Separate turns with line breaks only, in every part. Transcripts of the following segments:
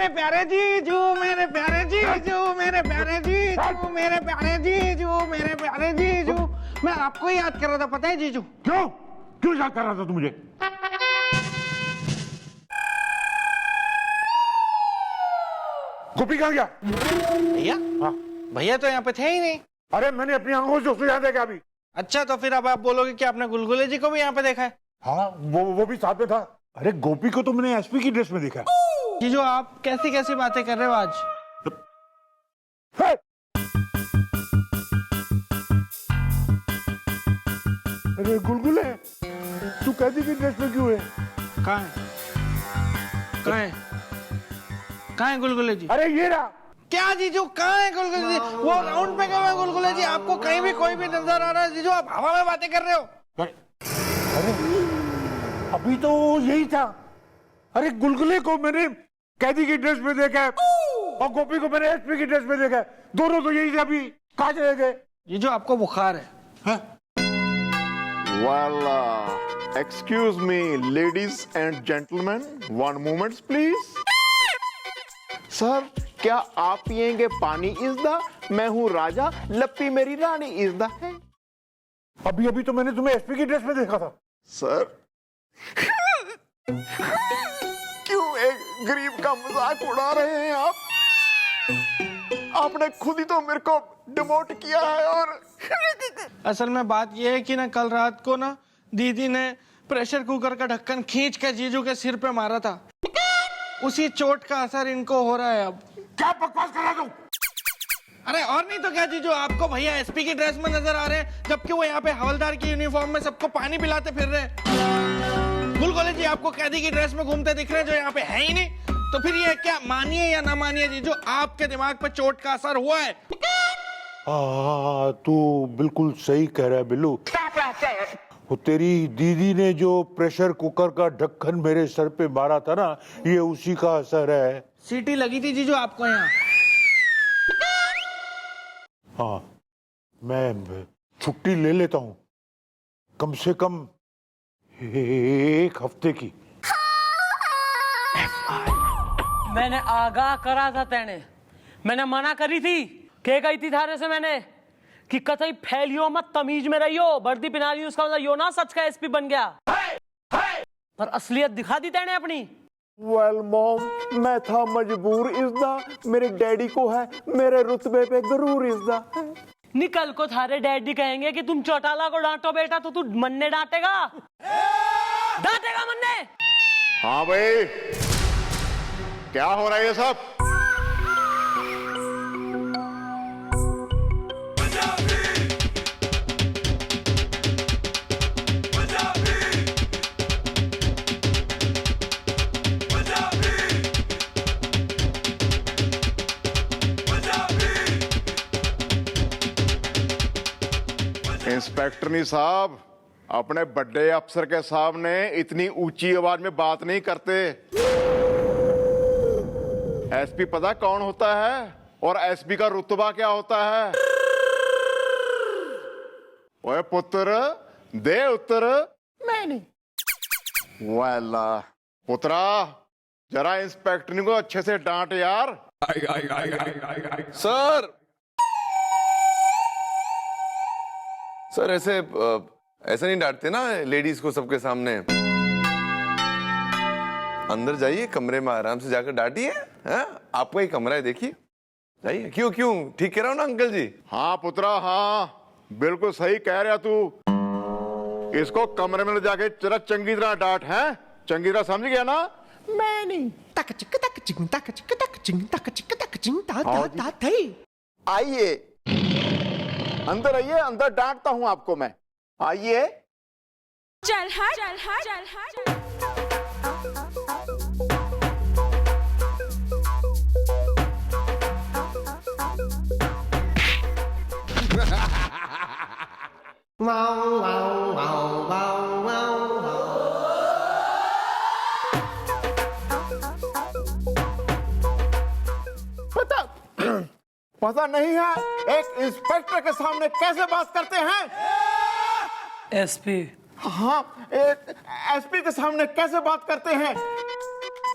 मेरे प्यारे जीजू, मेरे प्यारे जीजू, मेरे प्यारे जीजू, मेरे प्यारे जीजू, मेरे प्यारे जीजू। मैं आपको ही याद कर रहा था, पता है जीजू?
क्यों क्यों याद कर रहा था तू मुझे? गोपी कहाँ गया?
भैया?
हाँ।
भैया तो यहाँ पे थे ही नहीं।
अरे मैंने अपनी आंखों से उसको याद देखा अभी।
अच्छा, तो फिर अब आप बोलोगे कि आपने गुलगुले जी को भी यहाँ पे देखा है?
हाँ, वो भी साथ में था। अरे गोपी को तो मैंने एसपी की ड्रेस में देखा।
जीजू आप कैसी कैसी बातें कर रहे हो आज?
है? अरे गुलगुले, तू कैदी की ड्रेस में क्यों है?
कहाँ है? कहाँ है? कहाँ है गुलगुले जी?
अरे ये रहा।
क्या जीजू, कहाँ है गुलगुले जी? वो राउंड पे कहाँ है गुलगुले जी? आपको कहीं भी कोई भी नजर आ रहा है जीजू? आप हवा में बातें कर रहे हो।
अरे अभी तो यही था। अरे गुलगुले को मैंने कैदी की ड्रेस में देखा है और गोपी को मैंने एसपी की ड्रेस में देखा है। दोनों तो यही थे। अभी कहाँ चले गए?
जीजू आपको बुखार है।
Well, excuse me, ladies and gentlemen, one moment please. Sir, क्या आप पिएंगे पानी इज़दा? मैं हूँ राजा, लप्पी मेरी रानी इज़दा है।
अभी अभी तो मैंने तुम्हें एसपी की ड्रेस में देखा था।
सर, क्यों एक गरीब का मजाक उड़ा रहे हैं आप? आपने खुद ही तो मेरे को डिमोट किया है। और
असल में बात यह है कि ना कल रात को ना दीदी ने प्रेशर कुकर का ढक्कन खींच कर जीजू के सिर पे मारा था। उसी चोट का असर इनको हो रहा है अब।
क्या बकवास कर रहा तू?
अरे और नहीं तो क्या जीजू, आपको भैया एसपी की ड्रेस में नजर आ रहे हैं जबकि वो यहाँ पे हवलदार की यूनिफॉर्म में सबको पानी पिलाते फिर रहे हैं। गुलगुले जी आपको कैदी की ड्रेस में घूमते दिख रहे हैं जो यहाँ पे है ही नहीं। तो फिर ये क्या, मानिए या ना मानिए जीजू, आपके दिमाग पे चोट का असर हुआ है।
तू बिल्कुल सही कह रहा है बिल्लू। वो तेरी दीदी ने जो प्रेशर कुकर का ढक्कन मेरे सर पे मारा था ना, ये उसी का असर है।
सीटी लगी थी जीजू आपको यहाँ?
हाँ, मैं छुट्टी ले लेता हूँ, कम से कम 1 हफ्ते की।
मैंने आगाह करा था, तेने मैंने मना करी थी। क्या कही थी थारे से मैंने कि कतई फैलियो मत, तमीज में रहियो। वर्दी पहना ली उसका मतलब यो ना सच का एसपी बन गया। पर असलियत दिखा दी तेने अपनी।
वेल मॉम, मैं था मजबूर इज़दा। मेरे डैडी को है मेरे रुतबे पे गरूर इज़दा।
निकल को थारे डैडी कहेंगे कि तुम चौटाला को डांटो बेटा, तो तू मन्ने डांटेगा? डांटेगा मन्ने?
हाँ भाई, क्या हो रहा है ये सब? इंस्पेक्टर नहीं साहब, अपने बड़े अफसर के सामने इतनी ऊंची आवाज में बात नहीं करते। एसपी पता कौन होता है और एसपी का रुतबा क्या होता है? ओए पुत्र, दे उत्तर। मैं नहीं। वाला पुत्रा, जरा इंस्पेक्टर को अच्छे से डांट यार।
सर ऐसे नहीं डांटते ना लेडीज को सबके सामने। अंदर जाइए, कमरे में आराम से जाकर डांटिए। आपका ही कमरा है, देखिए, जाइए। क्यों ठीक कह रहा हूँ ना अंकल जी?
हाँ पुत्रा, हाँ बिल्कुल सही कह रहा तू। इसको कमरे में ले जाके जरा चंगी तरह डांट है। चंगी तरह समझ गया ना? मैं नहीं। आइए अंदर, आइए अंदर, डांटता हूं आपको मैं। आइए।
चल हट, चल हट, चल हट।
पता नहीं है एक इंस्पेक्टर के सामने कैसे बात करते हैं।
एसपी?
हाँ, एक एसपी के सामने कैसे बात करते हैं।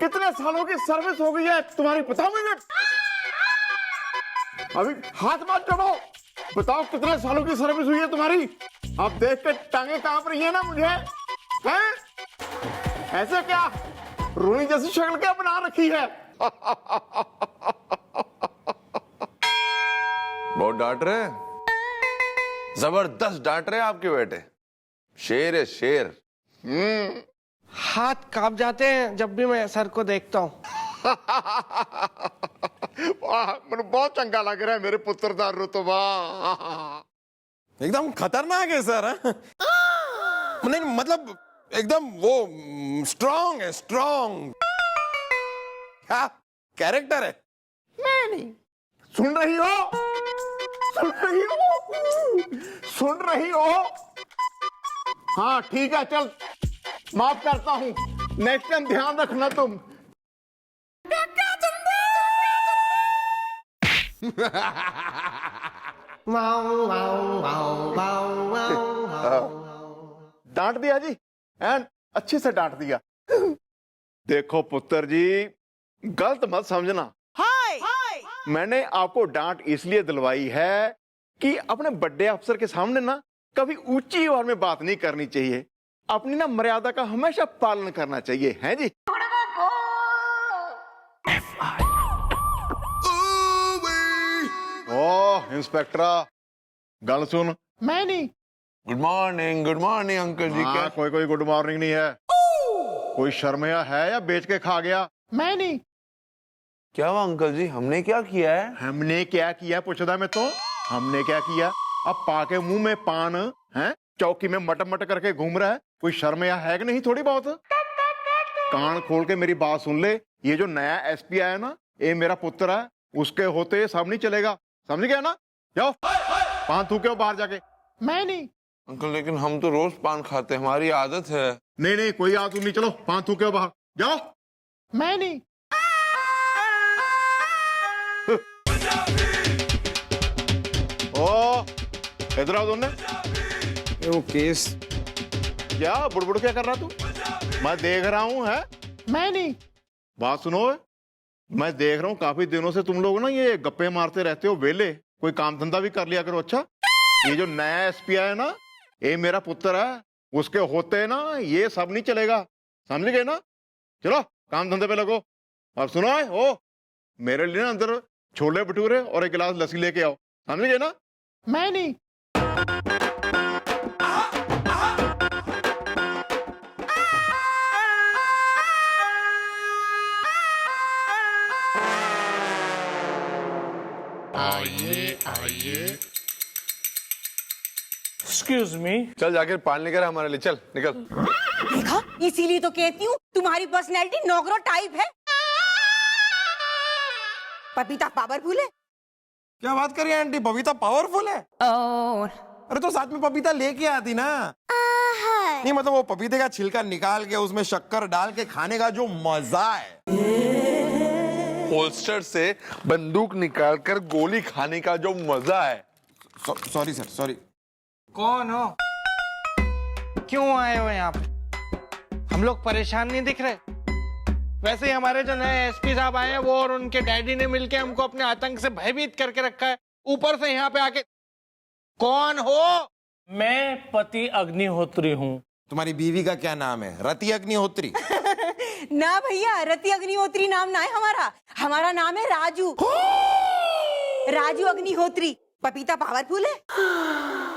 कितने सालों की सर्विस हो गई है तुम्हारी, बताओ मुझे। अभी हाथ मत जोड़ो, बताओ कितने सालों की सर्विस हुई है तुम्हारी। अब देख के टांगे कांप रही है ना मुझे, हैं? ऐसे क्या रोनी जैसी शक्ल क्या बना रखी है?
बहुत डांट रहे हैं, जबरदस्त डांट रहे हैं आपके बेटे। शेर है शेर।
हाथ कांप जाते हैं जब भी मैं सर को देखता हूँ।
मुझे बहुत चंगा लग रहा है मेरे पुत्र दा रुतबा।
एकदम खतरनाक है सर। नहीं मतलब एकदम वो स्ट्रांग है, स्ट्रांग। क्या कैरेक्टर है।
सुन रही हो, सुन रही हो, सुन रही हो? हाँ ठीक है, चल माफ करता हूँ, नेक्स्ट टाइम ध्यान रखना तुम। डांट दिया जी, एंड अच्छे से डांट दिया। देखो पुत्र जी, गलत मत समझना। मैंने आपको डांट इसलिए दिलवाई है कि अपने बड़े अफसर के सामने ना कभी ऊंची आवाज में बात नहीं करनी चाहिए, अपनी ना मर्यादा का हमेशा पालन करना चाहिए, हैं जी? ओ इंस्पेक्टर, गल सुन। मैं नहीं।
गुड मॉर्निंग अंकल जी। क्या
कोई गुड मॉर्निंग नहीं है। कोई शर्मिया है या बेच के खा गया? मैं नहीं।
क्या हुआ अंकल जी, हमने क्या किया है?
हमने क्या किया पूछता मैं तो। हमने क्या किया? अब पाके मुंह में पान है, चौकी में मट मट करके घूम रहा है, कोई शर्म या है कि नहीं थोड़ी बहुत? कान खोल के मेरी बात सुन ले, ये जो नया एसपी आया ना, ये मेरा पुत्र है, उसके होते सब नहीं चलेगा, समझ गया ना? जाओ पान थूके हो बाहर जाके। मैं नहीं।
अंकल लेकिन हम तो रोज पान खाते हैं, हमारी आदत है।
नहीं कोई आदत नहीं, चलो पान थूके हो बाहर जाओ। मैं नहीं। ओ इधर आओ दोनों।
वो केस
क्या बुड़बुड़ क्या कर रहा तू? मैं देख रहा हूँ है। मैं नहीं। बात सुनो, मैं देख रहा हूँ काफी दिनों से तुम लोग ना ये गप्पे मारते रहते हो वेले, कोई काम धंधा भी कर लिया करो। अच्छा ये जो नया एसपी है ना, ये मेरा पुत्र है, उसके होते ना ये सब नहीं चलेगा, समझ गए ना? चलो काम धंधे पे लगो। और सुनो ओ, मेरे लिए ना अंदर छोले भटूरे और एक गिलास लस्सी लेके आओ, समझ गए ना? मैं नहीं।
Excuse me.
चल जाके पान लेकर आ हमारे लिए, चल निकल।
देखा, इसीलिए तो कहती हूँ तुम्हारी पर्सनैलिटी नौकरो टाइप है। पपीता पावरफुल है।
क्या बात कर रही है आंटी, बबीता पावरफुल है? अरे तो साथ में पपीता लेके आती ना। नहीं मतलब वो पपीते का छिलका निकाल के उसमें शक्कर डाल के खाने का जो मजा है,
होल्स्टर से बंदूक निकालकर गोली खाने का जो मजा है।
Sorry sir, sorry.
कौन हो? क्यों आए हो यहाँ पे? हम लोग परेशान नहीं दिख रहे? वैसे ही हमारे जो नए एसपी साहब आए हैं, वो और उनके डैडी ने मिलके हमको अपने आतंक से भयभीत करके रखा है, ऊपर से यहाँ पे आके। कौन हो?
मैं पति अग्निहोत्री हूँ।
तुम्हारी बीवी का क्या नाम है? रति अग्निहोत्री?
ना भैया, रति अग्निहोत्री नाम ना है हमारा। हमारा नाम है राजू। राजू अग्निहोत्री। पपीता पावरफुल है।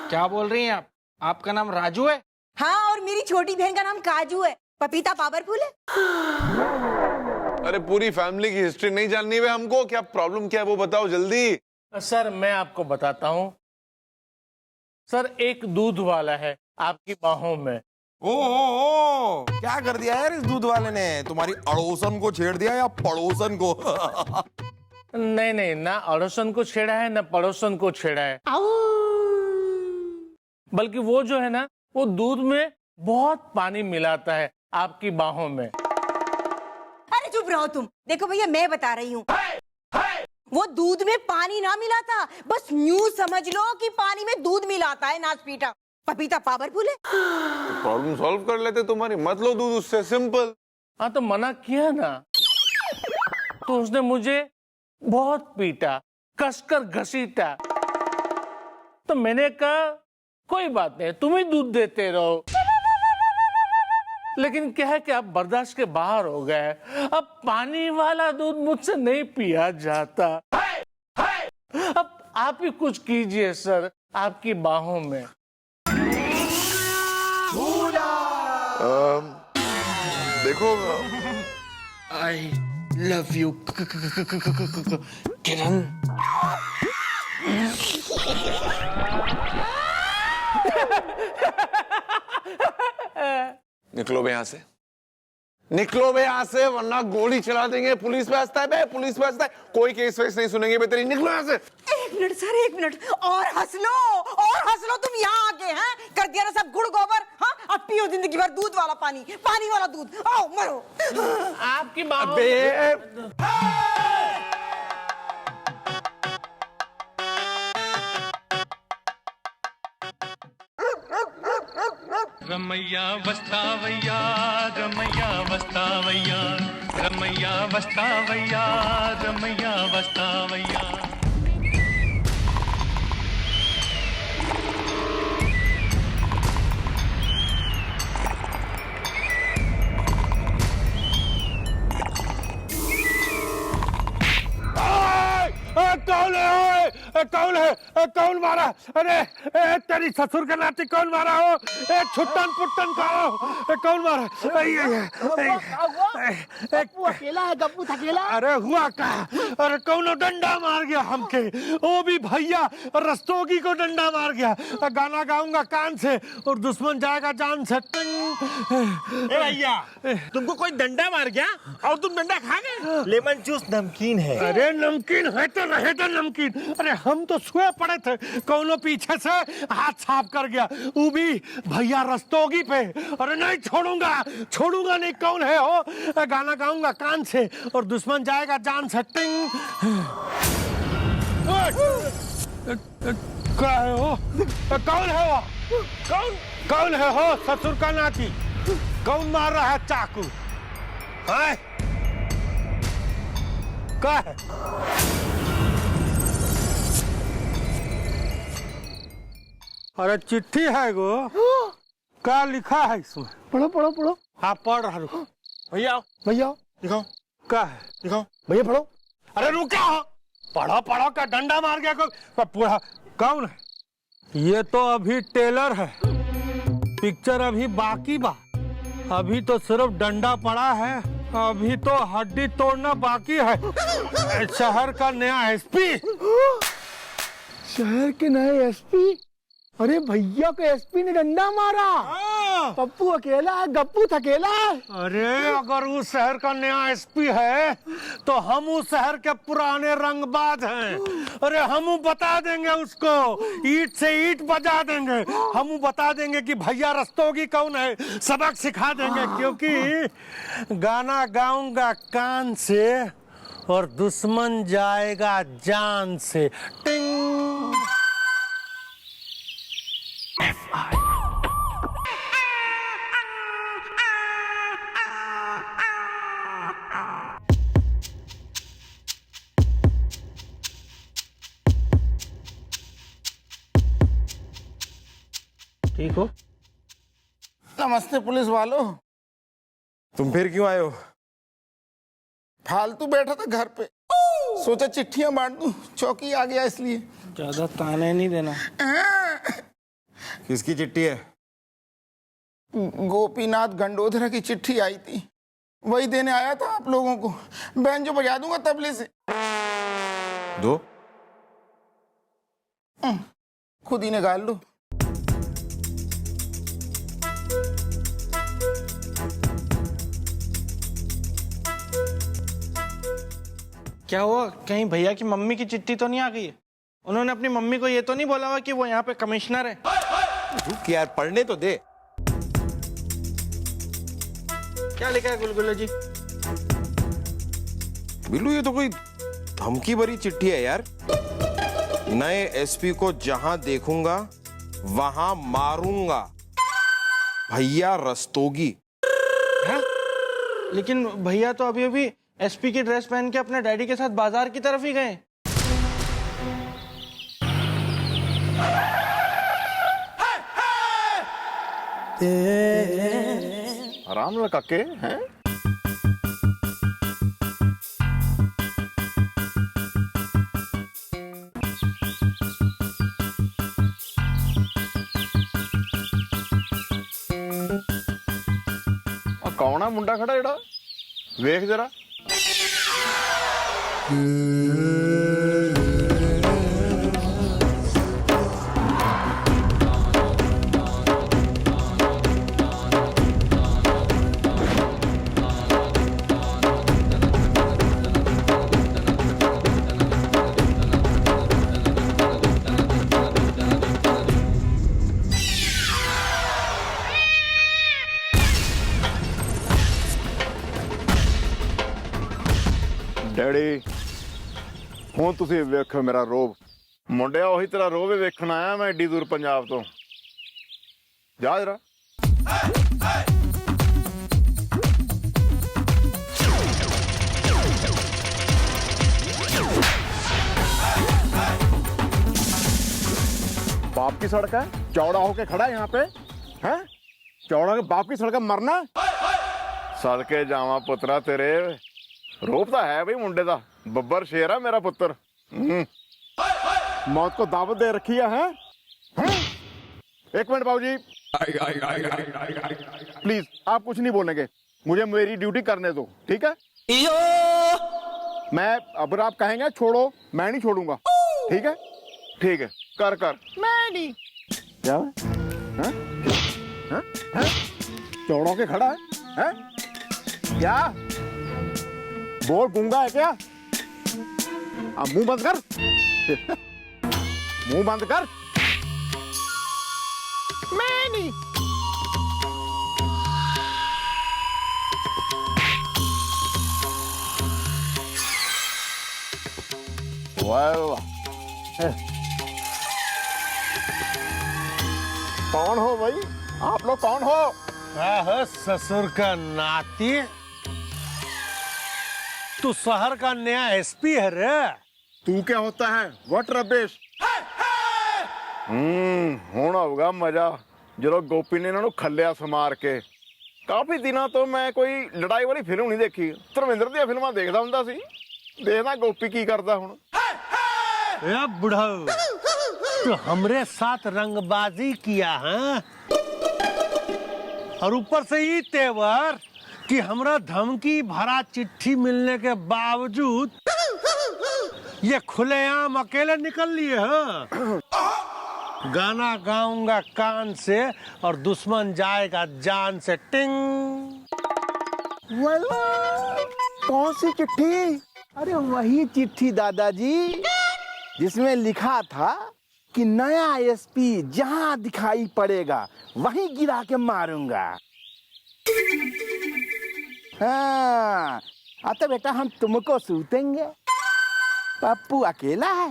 क्या बोल रही हैं आप? आपका नाम राजू है?
हाँ, और मेरी छोटी बहन का नाम काजू है। पपीता पावरफुल है।
अरे पूरी फैमिली की हिस्ट्री नहीं जाननी है हमको, क्या प्रॉब्लम क्या है वो बताओ जल्दी।
सर मैं आपको बताता हूँ। सर एक दूध वाला है आपकी बाहों में।
ओ, क्या कर दिया यार इस दूध वाले ने? तुम्हारी अड़ोसन को छेड़ दिया या पड़ोसन को?
नहीं, ना अड़ोसन को छेड़ा है ना पड़ोसन को छेड़ा है, बल्कि वो जो है ना, वो दूध में बहुत पानी मिलाता है आपकी बाहों में।
अरे चुप रहो तुम। देखो भैया, मैं बता रही हूँ, वो दूध में पानी ना मिलाता, बस यूं समझ लो कि पानी में दूध मिलाता है, नाच पीटा। पपीता पावरफुल है।
प्रॉब्लम सॉल्व कर लेते तुम्हारी, मत लो दूध उससे, सिंपल।
हाँ तो मना किया ना।
तो उसने मुझे बहुत पीटा, कसकर घसीटा। तो मैंने कहा कोई बात नहीं, तुम ही दूध देते रहो। लेकिन क्या है कि अब बर्दाश्त के बाहर हो गए, अब पानी वाला दूध मुझसे नहीं पिया जाता। अब आप ही कुछ कीजिए सर, आपकी बाहों में।
देखो
आई लव यू किरण।
निकलो बे यहाँ से, निकलो बे यहाँ से, वरना गोली चला देंगे। पुलिस पे हंसता है बे, पुलिस पे हंसता है। कोई केस वेस नहीं सुनेंगे बे तेरी। निकलो यहाँ से।
1 मिनट सर, 1 मिनट और हंस लो, और हंस लो। तुम यहाँ आके हैं कर दिया ना सब गुड़ गोबर। हाँ, अब पियो जिंदगी भर दूध वाला पानी, पानी वाला दूध। आओ मरो।
आपकी बाहों
रमैया वस्तावैया, रमैया वस्तावैया, रमैया वस्तावैया, रमैया वस्तावैया।
कौन है? कौन है? कौन मारा? अरे तेरी ससुर का नाती कौन मारा हो? छुट्टन पुट्टन का हो? कौन मारा?
गप्पू अकेला है, गप्पू थकेला।
अरे हुआ का? अरे कौन डंडा मार गया हमके, वो भी भैया रस्तोगी को डंडा मार गया। गाना गाऊंगा कान से और दुश्मन जाएगा जान से।
भैया तुमको कोई डंडा मार गया और तुम डंडा खा गए? लेमन जूस नमकीन है।
अरे नमकीन है तो रहे तो नमकीन। अरे हम तो सोए पड़े थे, कौनो पीछे से हाथ साफ कर गया, वो भी भैया रस्तोगी पे। अरे नहीं छोड़ूंगा, छोड़ूंगा नहीं। कौन है हो? गाना गाऊंगा कान से और दुश्मन जाएगा जान से। टिंग। क्या है हो? कौन है वो? कौन है हो? ससुर का नाती कौन मार रहा है चाकू? है क्या है? अरे चिट्ठी है गो, क्या लिखा है इसमें?
पढ़ो पढ़ो पढ़ो।
हाँ पढ़ रहा। रुको
भैया
भैया
दिखाओ
क्या है?
दिखाओ भैया पढ़ो।
अरे रुका हो, पढ़ो पढ़ो का डंडा मार गया को पूरा। कौन है? ये तो अभी टेलर है, पिक्चर अभी बाकी बा। अभी तो सिर्फ डंडा पड़ा है, अभी तो हड्डी तोड़ना बाकी है। शहर का नया एसपी।
शहर के नए एसपी? अरे भैया को एसपी ने डंडा मारा। पप्पू अकेला है, गप्पू थकेला है।
अरे अगर उस शहर का नया एसपी है तो हम उस शहर के पुराने रंगबाज हैं। अरे हम बता देंगे उसको, ईंट से ईंट बजा देंगे। हम बता देंगे कि भैया रस्तोगी कौन है, सबक सिखा देंगे। क्योंकि गाना गाऊंगा कान से और दुश्मन जाएगा जान से। टिंग। ठीक हो?
नमस्ते पुलिस वालों।
तुम फिर क्यों आए हो?
फालतू बैठा था घर पे, सोचा चिट्ठियां बांट दूं, चौकी आ गया इसलिए।
ज्यादा ताने नहीं देना।
किसकी चिट्ठी है?
गोपीनाथ गंडोधरा की चिट्ठी आई थी, वही देने आया था आप लोगों को। बैंजो बजा दूंगा तबले से।
दो।
खुद ही निकाल लो।
क्या हुआ, कहीं भैया की मम्मी की चिट्ठी तो नहीं आ गई है? उन्होंने अपनी मम्मी को ये तो नहीं बोला हुआ कि वो यहाँ पे कमिश्नर है?
रुक यार, पढ़ने तो दे।
क्या लिखा है गुलगुले जी?
बिल्लू ये तो कोई धमकी भरी चिट्ठी है यार। नए एसपी को जहां देखूंगा वहां मारूंगा, भैया रस्तोगी।
है? लेकिन भैया तो अभी अभी एसपी की ड्रेस पहन के अपने डैडी के साथ बाजार की तरफ ही गए।
आराम लगा के हैं। कौन है मुंडा खड़ा जेड़ा? वेख जरा। ਡੈਡੀ ਹੁਣ ਤੁਸੀਂ ਵੇਖੋ ਮੇਰਾ ਰੋਬ। ਮੁੰਡਿਆ ਉਹੀ ਤੇਰਾ ਰੋਬ ਵੇਖਣ ਆਇਆ ਮੈਂ ਏਡੀ ਦੂਰ ਪੰਜਾਬ ਤੋਂ। ਜਾ ਜਰਾ। बाप की सड़क है, चौड़ा होके खड़ा है यहाँ पे हैं? चौड़ा के बाप की सड़क है, मरना सड़के जावा पुत्रा तेरे। रूप तो है भाई मुंडे दा, बब्बर शेर है मेरा पुत्र। मौत को दावत दे रखी है? एक मिनट बाबूजी, प्लीज आप कुछ नहीं बोलेंगे, मुझे मेरी ड्यूटी करने दो, ठीक है? मैं अब आप कहेंगे छोड़ो, मैं नहीं छोड़ूंगा, ठीक है? ठीक है, कर कर। मैं नहीं। क्या है? चौड़ों के खड़ा है? क्या बोल, गूंगा है क्या? अब मुंह बंद कर। मुंह बंद कर। मैं नहीं। वाह, कौन हो भाई आप लोग? कौन हो?
है ससुर का नाती। तू शहर का नया एसपी है रे।
तू क्या होता है? व्हाट रबेश। होना होगा मजा जो गोपी ने इन्होंने खलिया समार के। काफी दिनों तो मैं कोई लड़ाई वाली फिल्म नहीं देखी। धर्मेंद्र दी फिल्मां देखदा हुंदा सी। देखना गोपी की करदा हुण।
ए बुढ़ाऊ, तो हमरे साथ रंगबाजी किया है और ऊपर से ये तेवर कि हमरा धमकी भरा चिट्ठी मिलने के बावजूद ये खुलेआम अकेले निकल लिए हैं। गाना गाऊंगा कान से और दुश्मन जाएगा जान से। टिंग।
कौन सी चिट्ठी? अरे वही चिट्ठी दादाजी जिसमें लिखा था कि नया एसपी जहां दिखाई पड़ेगा वहीं गिरा के मारूंगा। हाँ, अतः बेटा हम तुमको सूतेंगे। पप्पू अकेला है,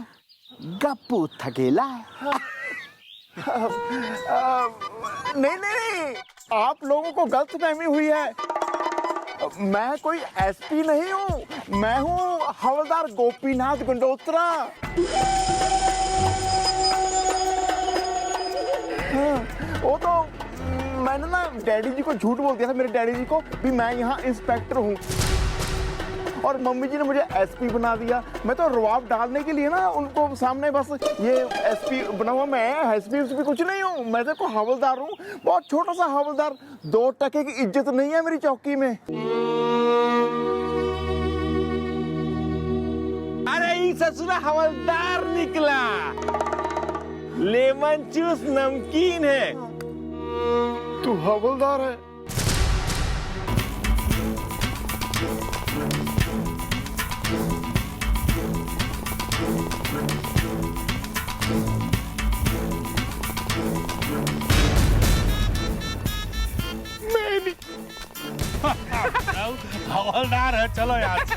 गप्पू थकेला है।
नहीं नहीं, आप लोगों को गलतफहमी हुई है। मैं कोई एसपी नहीं हूँ, मैं हूँ हवलदार गोपीनाथ गंडोत्रा। वो तो मैंने ना डैडी जी को झूठ बोल दिया था, मेरे डैडी जी को भी मैं यहाँ इंस्पेक्टर हूँ, और मम्मी जी ने मुझे एसपी बना दिया। मैं तो रुआब डालने के लिए ना उनको सामने बस ये एसपी बना हुआ। मैं एसपी कुछ नहीं हूँ, मैं तो हवलदार हूँ, बहुत छोटा सा हवलदार। 2 टके की इज्जत नहीं है मेरी चौकी में।
अरे ये ससुरा हवलदार निकला। लेमन जूस नमकीन है।
तू हवलदार है?
हवलदार है, चलो यहाँ से।